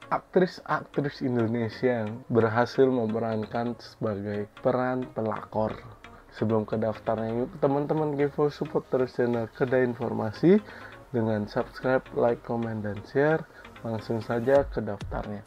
Aktris-aktris Indonesia yang berhasil memerankan sebagai peran pelakor. Sebelum ke daftarnya, yuk teman-teman Kevo support terus channel Kedai Informasi dengan subscribe, like, komen, dan share. Langsung saja ke daftarnya.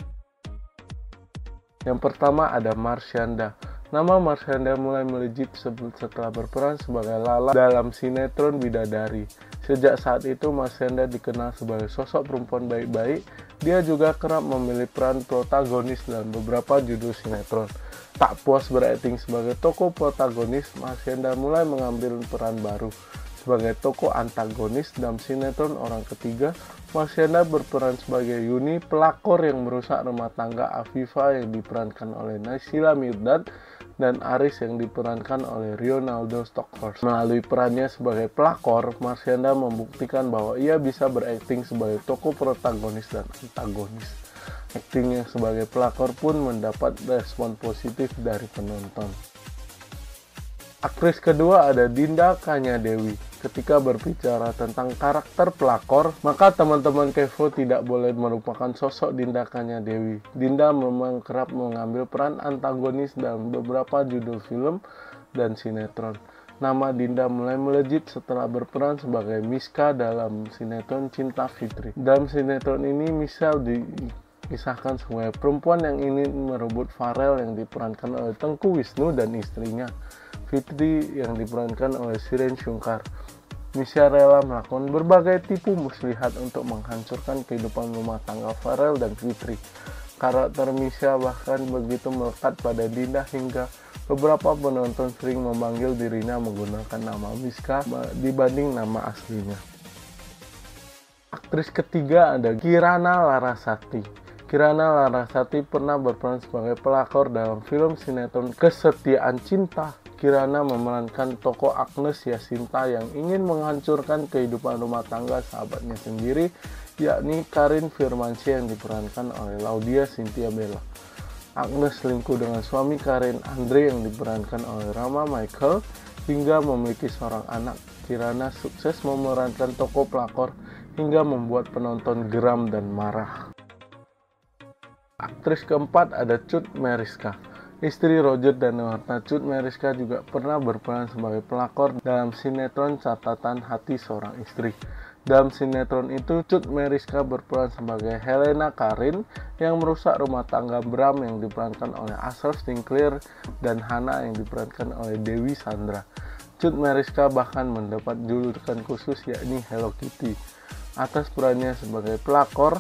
Yang pertama ada Marshanda. Nama Marshanda mulai melejit setelah berperan sebagai Lala dalam sinetron Bidadari. Sejak saat itu, Marshanda dikenal sebagai sosok perempuan baik-baik. Dia juga kerap memilih peran protagonis dalam beberapa judul sinetron. Tak puas berakting sebagai tokoh protagonis, Marshanda mulai mengambil peran baru. Sebagai tokoh antagonis dalam sinetron Orang Ketiga, Marshanda berperan sebagai Yuni, pelakor yang merusak rumah tangga Afifa yang diperankan oleh Naysila Mirdad, dan Aris yang diperankan oleh Ronaldo Stockhorst. Melalui perannya sebagai pelakor, Marshanda membuktikan bahwa ia bisa berakting sebagai tokoh protagonis dan antagonis. Aktingnya sebagai pelakor pun mendapat respon positif dari penonton. Aktris kedua ada Dinda Kanyadewi. Ketika berbicara tentang karakter pelakor, maka teman-teman Kevo tidak boleh melupakan sosok Dinda Kanyadewi. Dinda memang kerap mengambil peran antagonis dalam beberapa judul film dan sinetron. Nama Dinda mulai melejit setelah berperan sebagai Miska dalam sinetron Cinta Fitri. Dalam sinetron ini, Miska dikisahkan sebagai perempuan yang ingin merebut Farel yang diperankan oleh Tengku Wisnu dan istrinya, Fitri, yang diperankan oleh Shireen Syungkar. Misha rela melakukan berbagai tipu muslihat untuk menghancurkan kehidupan rumah tangga Farel dan Fitri. Karakter Misha bahkan begitu melekat pada Dinda hingga beberapa penonton sering memanggil dirinya menggunakan nama Miska dibanding nama aslinya. Aktris ketiga ada Kirana Larasati. Kirana Larasati pernah berperan sebagai pelakor dalam film sinetron Kesetiaan Cinta. Kirana memerankan tokoh Agnes Yasinta yang ingin menghancurkan kehidupan rumah tangga sahabatnya sendiri, yakni Karin Firmansyah yang diperankan oleh Laudia Cynthia Bella. Agnes selingkuh dengan suami Karin, Andre, yang diperankan oleh Rama Michael, hingga memiliki seorang anak. Kirana sukses memerankan tokoh pelakor hingga membuat penonton geram dan marah. Aktris keempat ada Cut Meyriska. Istri Roger Danuarta, Cut Meyriska juga pernah berperan sebagai pelakor dalam sinetron Catatan Hati Seorang Istri. Dalam sinetron itu, Cut Meyriska berperan sebagai Helena Karin yang merusak rumah tangga Bram yang diperankan oleh Ashraf Sinclair dan Hana yang diperankan oleh Dewi Sandra. Cut Meyriska bahkan mendapat julukan khusus yakni Hello Kitty atas perannya sebagai pelakor.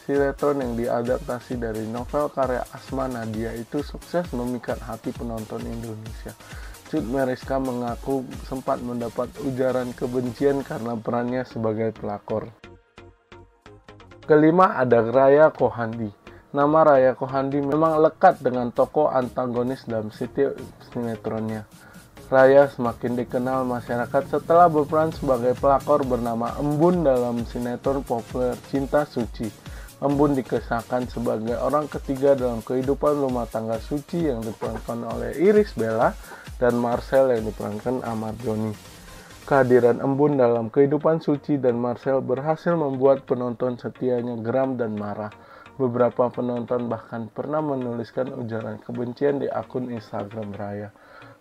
Sinetron yang diadaptasi dari novel karya Asma Nadia itu sukses memikat hati penonton Indonesia. Cut Meyriska mengaku sempat mendapat ujaran kebencian karena perannya sebagai pelakor. Kelima ada Raya Kohandi. Nama Raya Kohandi memang lekat dengan tokoh antagonis dalam setiap sinetronnya. Raya semakin dikenal masyarakat setelah berperan sebagai pelakor bernama Embun dalam sinetron populer Cinta Suci. Embun dikisahkan sebagai orang ketiga dalam kehidupan rumah tangga Suci yang diperankan oleh Iris Bella dan Marcel yang diperankan Ahmad Joni. Kehadiran Embun dalam kehidupan Suci dan Marcel berhasil membuat penonton setianya geram dan marah. Beberapa penonton bahkan pernah menuliskan ujaran kebencian di akun Instagram Raya.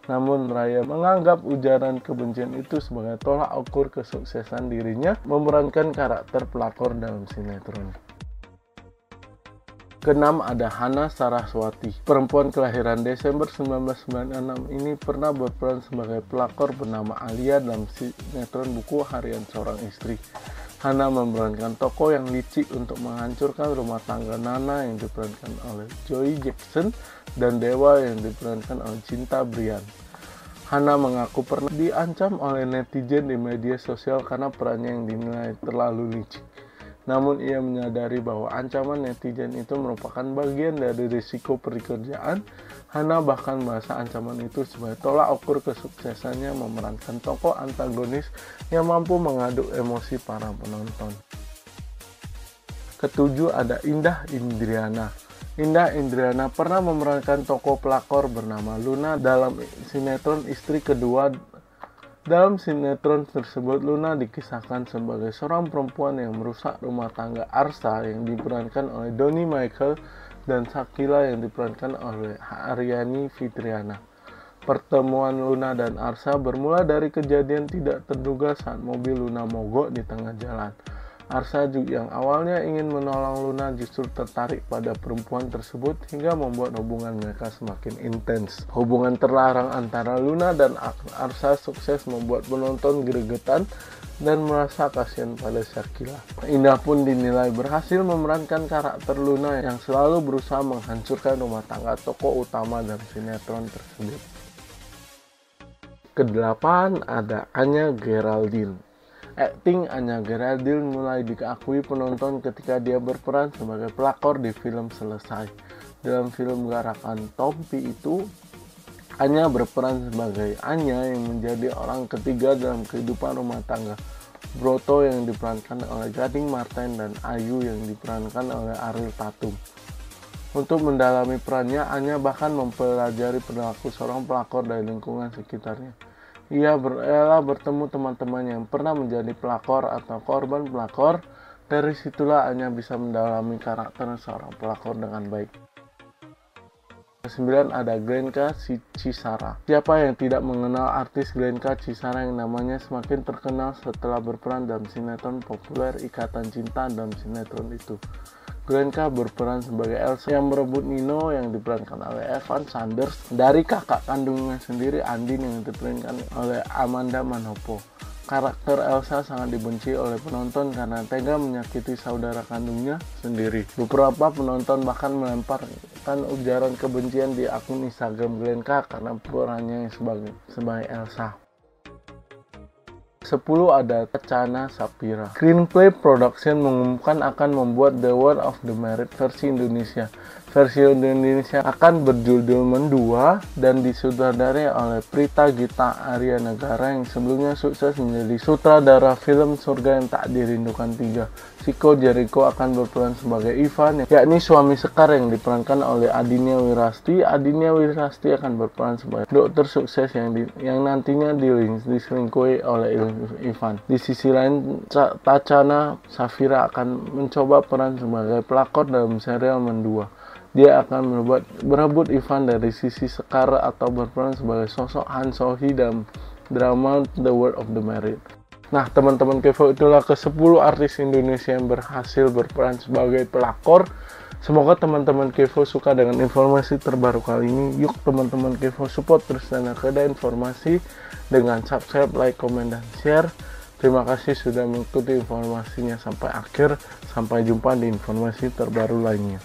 Namun Raya menganggap ujaran kebencian itu sebagai tolak ukur kesuksesan dirinya memerankan karakter pelakor dalam sinetron. Keenam ada Hana Saraswati. Perempuan kelahiran Desember 1996 ini pernah berperan sebagai pelakor bernama Alia dalam sinetron Buku Harian Seorang Istri. Hana memerankan tokoh yang licik untuk menghancurkan rumah tangga Nana yang diperankan oleh Joey Jackson dan Dewa yang diperankan oleh Cinta Brian. Hana mengaku pernah diancam oleh netizen di media sosial karena perannya yang dinilai terlalu licik. Namun ia menyadari bahwa ancaman netizen itu merupakan bagian dari risiko pekerjaan. Hana bahkan merasa ancaman itu sebagai tolak ukur kesuksesannya memerankan tokoh antagonis yang mampu mengaduk emosi para penonton. Ketujuh ada Indah Indriana. Indah Indriana pernah memerankan tokoh pelakor bernama Luna dalam sinetron Istri Kedua Dalam sinetron tersebut, Luna dikisahkan sebagai seorang perempuan yang merusak rumah tangga Arsa yang diperankan oleh Doni Michael dan Shakila yang diperankan oleh Aryani Fitriana. Pertemuan Luna dan Arsa bermula dari kejadian tidak terduga saat mobil Luna mogok di tengah jalan. Arsa yang awalnya ingin menolong Luna justru tertarik pada perempuan tersebut hingga membuat hubungan mereka semakin intens. Hubungan terlarang antara Luna dan Arsa sukses membuat penonton gregetan dan merasa kasihan pada Shakila. Indah pun dinilai berhasil memerankan karakter Luna yang selalu berusaha menghancurkan rumah tangga tokoh utama dalam sinetron tersebut. Kedelapan ada Anya Geraldine. Akting Anya Geraldine mulai diakui penonton ketika dia berperan sebagai pelakor di film Selesai. Dalam film garapan Tompi itu, Anya berperan sebagai Anya yang menjadi orang ketiga dalam kehidupan rumah tangga Broto yang diperankan oleh Gading Marten dan Ayu yang diperankan oleh Ariel Tatum. Untuk mendalami perannya, Anya bahkan mempelajari perilaku seorang pelakor dari lingkungan sekitarnya. Ia bertemu teman-teman yang pernah menjadi pelakor atau korban pelakor. Dari situlah Anya bisa mendalami karakter seorang pelakor dengan baik. 9 ada Glenka Cisara. Siapa yang tidak mengenal artis Glenka Cisara yang namanya semakin terkenal setelah berperan dalam sinetron populer Ikatan Cinta dalam sinetron itu. Glenka berperan sebagai Elsa yang merebut Nino yang diperankan oleh Evan Sanders dari kakak kandungnya sendiri, Andin, yang diperankan oleh Amanda Manopo. Karakter Elsa sangat dibenci oleh penonton karena tega menyakiti saudara kandungnya sendiri. Beberapa penonton bahkan melemparkan ujaran kebencian di akun Instagram Glenka karena perannya sebagai Elsa. 10 ada Tachana Sapira. Screenplay Production mengumumkan akan membuat The World of the Married versi Indonesia. Versi Indonesia akan berjudul Mendua dan disutradarai oleh Prita Gita Arya Negara yang sebelumnya sukses menjadi sutradara film Surga yang Tak Dirindukan 3. Chico Jericho akan berperan sebagai Ivan, yakni suami Sekar yang diperankan oleh Adinia Wirasti. Adinia Wirasti akan berperan sebagai dokter sukses yang nantinya diselingkuhi oleh Ivan. Di sisi lain, Tachana Sapira akan mencoba peran sebagai pelakor dalam serial Mendua. Dia akan berebut Ivan dari sisi Sekar atau berperan sebagai sosok Han Sohee dalam drama The World of the Married. Nah, teman-teman Kevo, itulah ke-10 artis Indonesia yang berhasil berperan sebagai pelakor. Semoga teman-teman Kevo suka dengan informasi terbaru kali ini. Yuk teman-teman Kevo support terus Channel Kedah Informasi dengan subscribe, like, komen, dan share. Terima kasih sudah mengikuti informasinya sampai akhir. Sampai jumpa di informasi terbaru lainnya.